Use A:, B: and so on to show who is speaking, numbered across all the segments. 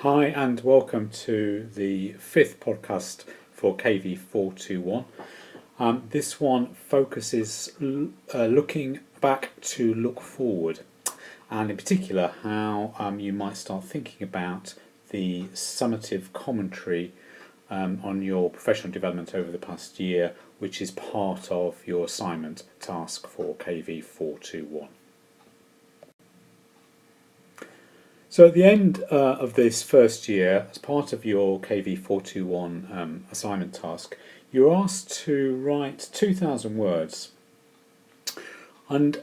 A: Hi and welcome to the fifth podcast for KV421. This one focuses looking back to look forward, and in particular how you might start thinking about the summative commentary on your professional development over the past year, which is part of your assignment task for KV421. So at the end of this first year, as part of your KV421 assignment task, you're asked to write 2,000 words. And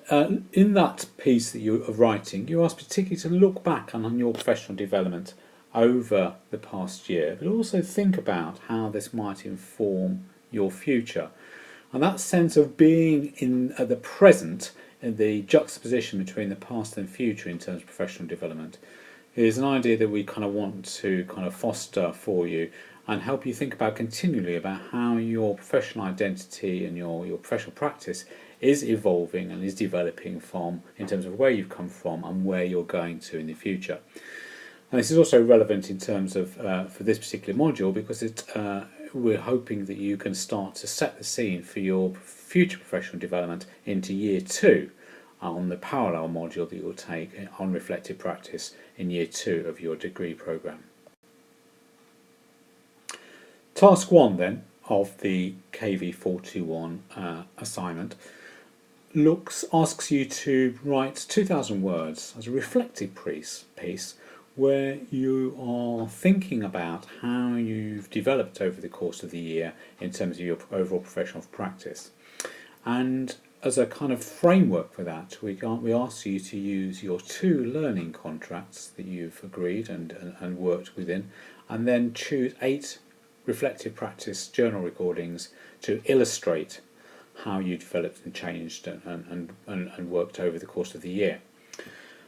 A: in that piece that you're writing, you're asked particularly to look back on your professional development over the past year, but also think about how this might inform your future. And that sense of being in the present, and the juxtaposition between the past and future in terms of professional development, is an idea that we kind of want to kind of foster for you and help you think about continually about how your professional identity and your professional practice is evolving and is developing from in terms of where you've come from and where you're going to in the future. And this is also relevant in terms of for this particular module because we're hoping that you can start to set the scene for your future professional development into year 2 on the parallel module that you'll take on reflective practice in year 2 of your degree programme. Task 1 then of the KV421 assignment asks you to write 2,000 words as a reflective piece where you are thinking about how you've developed over the course of the year in terms of your overall professional practice. And as a kind of framework for that, we ask you to use your 2 learning contracts that you've agreed and worked within, and then choose 8 reflective practice journal recordings to illustrate how you developed and changed and worked over the course of the year.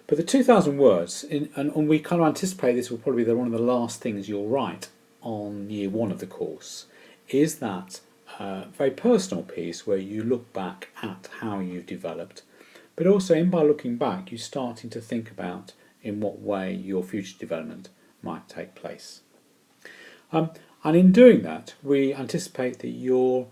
A: But the 2,000 words, and we kind of anticipate this will probably be one of the last things you'll write on year 1 of the course, is that very personal piece where you look back at how you've developed, but also by looking back you're starting to think about in what way your future development might take place. And in doing that we anticipate that you'll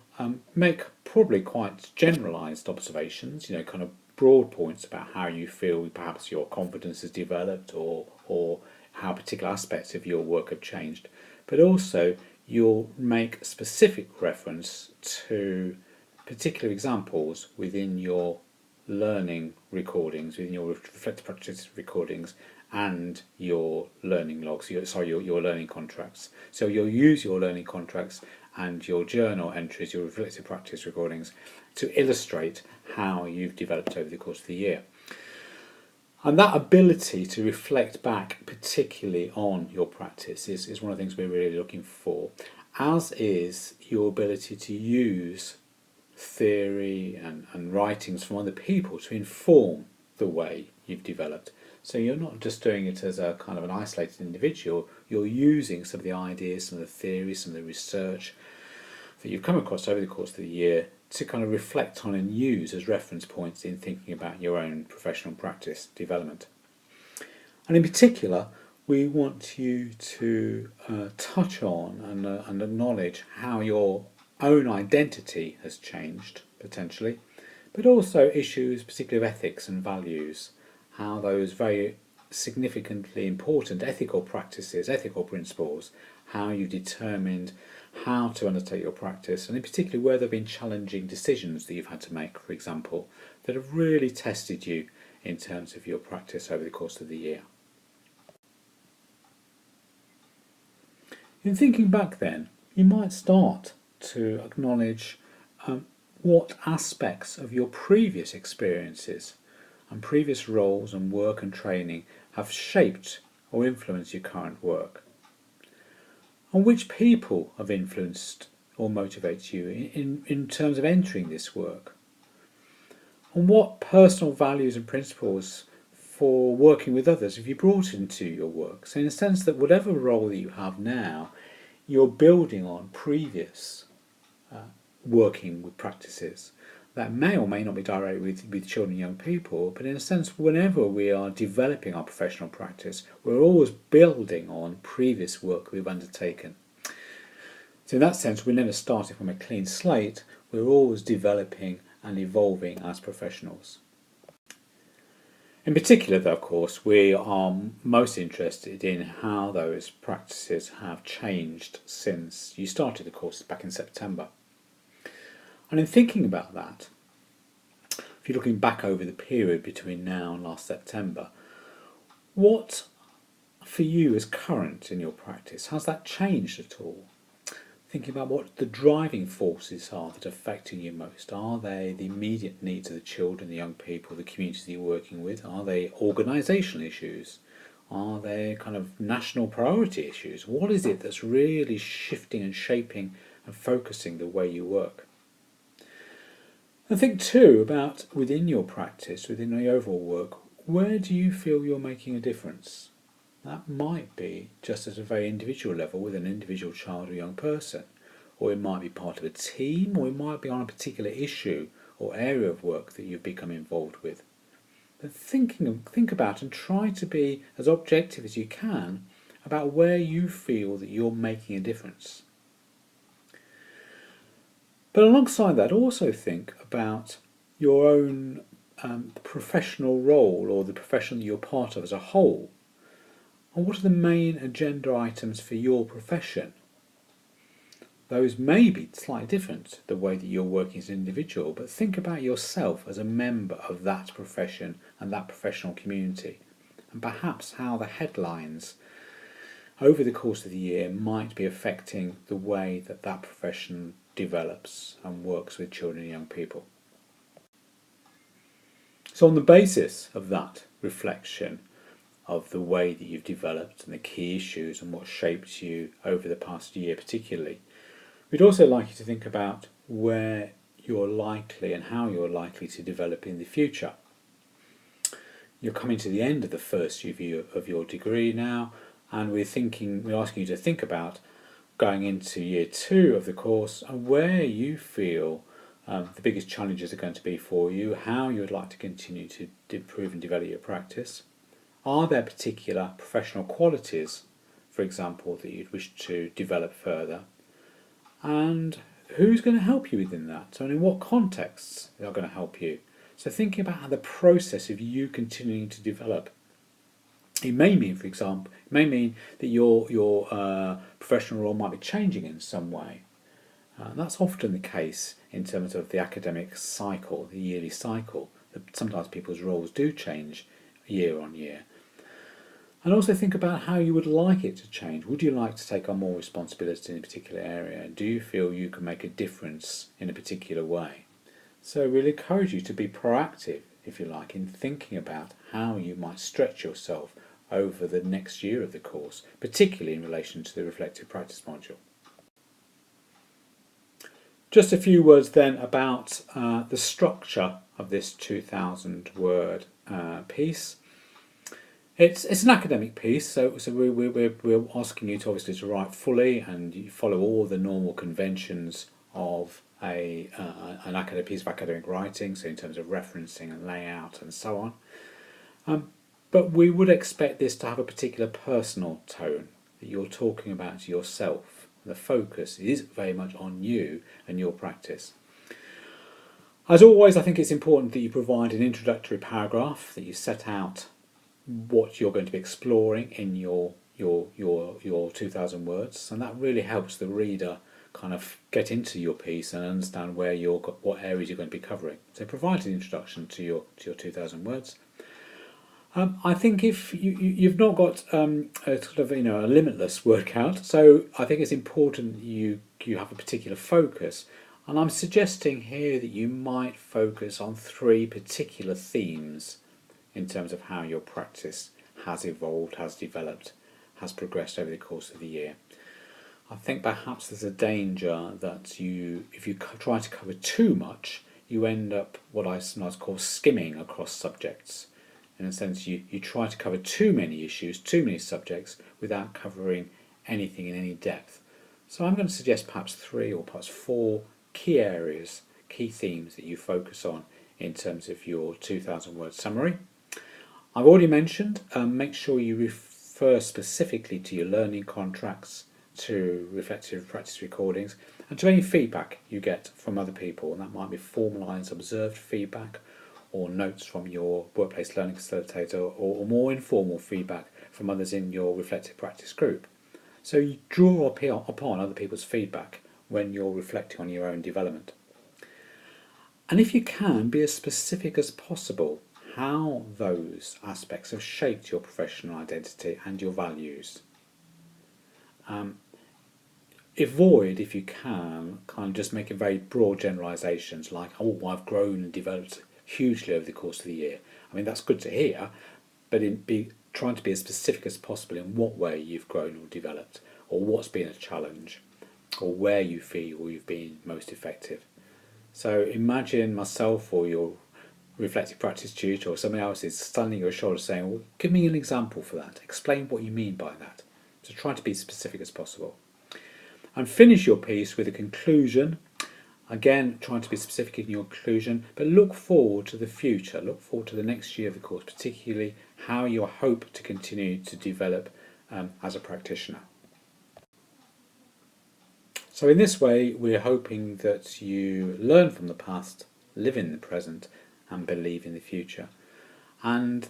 A: make probably quite generalised observations, kind of broad points about how you feel perhaps your confidence has developed or how particular aspects of your work have changed, but also you'll make specific reference to particular examples within your learning recordings, within your reflective practice recordings and your learning logs, your learning contracts. So you'll use your learning contracts and your journal entries, your reflective practice recordings, to illustrate how you've developed over the course of the year. And that ability to reflect back particularly on your practice is one of the things we're really looking for, as is your ability to use theory and writings from other people to inform the way you've developed. So you're not just doing it as a kind of an isolated individual, you're using some of the ideas, some of the theories, some of the research that you've come across over the course of the year to kind of reflect on and use as reference points in thinking about your own professional practice development. And in particular, we want you to touch on and acknowledge how your own identity has changed, potentially, but also issues particularly of ethics and values, how those very significantly important ethical practices, ethical principles, how you determined how to undertake your practice, and in particular where there have been challenging decisions that you've had to make, for example, that have really tested you in terms of your practice over the course of the year. In thinking back then, you might start to acknowledge what aspects of your previous experiences and previous roles and work and training have shaped or influenced your current work. And which people have influenced or motivate you in terms of entering this work? And what personal values and principles for working with others have you brought into your work? So in the sense that whatever role that you have now, you're building on previous working with practices That may or may not be directly with children and young people, but in a sense, whenever we are developing our professional practice, we're always building on previous work we've undertaken. So in that sense, we're never starting from a clean slate, we're always developing and evolving as professionals. In particular, though, of course, we are most interested in how those practices have changed since you started the course back in September. And in thinking about that, if you're looking back over the period between now and last September, what for you is current in your practice? Has that changed at all? Thinking about what the driving forces are that are affecting you most. Are they the immediate needs of the children, the young people, the communities that you're working with? Are they organisational issues? Are they kind of national priority issues? What is it that's really shifting and shaping and focusing the way you work? And think too about within your practice, within the overall work, where do you feel you're making a difference? That might be just at a very individual level with an individual child or young person, or it might be part of a team, or it might be on a particular issue or area of work that you've become involved with. But think about and try to be as objective as you can about where you feel that you're making a difference. But alongside that, also think about your own professional role or the profession that you're part of as a whole. And what are the main agenda items for your profession? Those may be slightly different, the way that you're working as an individual, but think about yourself as a member of that profession and that professional community, and perhaps how the headlines over the course of the year might be affecting the way that that profession develops and works with children and young people. So on the basis of that reflection of the way that you've developed and the key issues and what shaped you over the past year particularly, we'd also like you to think about where you're likely and how you're likely to develop in the future. You're coming to the end of the first year of your degree now, and we're asking you to think about going into year 2 of the course and where you feel the biggest challenges are going to be for you, how you would like to continue to improve and develop your practice. Are there particular professional qualities, for example, that you'd wish to develop further? And who's going to help you within that? So in what contexts are going to help you? So thinking about how the process of you continuing to develop. It may mean, for example, that your professional role might be changing in some way. That's often the case in terms of the academic cycle, the yearly cycle. Sometimes people's roles do change year on year. And also think about how you would like it to change. Would you like to take on more responsibility in a particular area? Do you feel you can make a difference in a particular way? So we'll encourage you to be proactive, if you like, in thinking about how you might stretch yourself over the next year of the course, particularly in relation to the reflective practice module. Just a few words then about the structure of this 2,000 word piece. It's an academic piece, so we're asking you to obviously to write fully and you follow all the normal conventions of an academic piece of academic writing, so in terms of referencing and layout and so on. But we would expect this to have a particular personal tone, that you're talking about yourself. The focus is very much on you and your practice. As always, I think it's important that you provide an introductory paragraph, that you set out what you're going to be exploring in your 2,000 words, and that really helps the reader kind of get into your piece and understand what areas you're going to be covering. So provide an introduction to your 2,000 words. I think if you've not got a sort of a limitless word count, so I think it's important you have a particular focus, and I'm suggesting here that you might focus on 3 particular themes in terms of how your practice has evolved, has developed, has progressed over the course of the year. I think perhaps there's a danger that if you try to cover too much, you end up what I sometimes call skimming across subjects. In a sense, you try to cover too many issues, too many subjects, without covering anything in any depth. So I'm going to suggest perhaps 3 or perhaps 4 key areas, key themes that you focus on in terms of your 2,000 word summary. I've already mentioned, make sure you refer specifically to your learning contracts, to reflective practice recordings, and to any feedback you get from other people. And that might be formalised, observed feedback, or notes from your workplace learning facilitator, or more informal feedback from others in your reflective practice group. So you draw upon other people's feedback when you're reflecting on your own development. And if you can, be as specific as possible how those aspects have shaped your professional identity and your values. Avoid, if you can, kind of just making very broad generalisations like, oh, I've grown and developed hugely over the course of the year. I mean, that's good to hear, but trying to be as specific as possible in what way you've grown or developed, or what's been a challenge, or where you feel you've been most effective. So imagine myself or your reflective practice tutor or someone else is standing on your shoulder saying, well, give me an example for that. Explain what you mean by that. So try to be as specific as possible. And finish your piece with a conclusion. Again, trying to be specific in your conclusion, but look forward to the future. Look forward to the next year of the course, particularly how you hope to continue to develop as a practitioner. So in this way, we're hoping that you learn from the past, live in the present, and believe in the future. And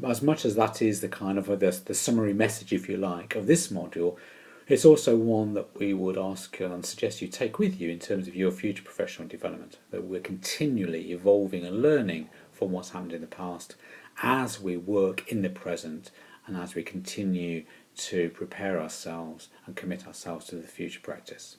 A: as much as that is the kind of the summary message, if you like, of this module, it's also one that we would ask and suggest you take with you in terms of your future professional development, that we're continually evolving and learning from what's happened in the past as we work in the present and as we continue to prepare ourselves and commit ourselves to the future practice.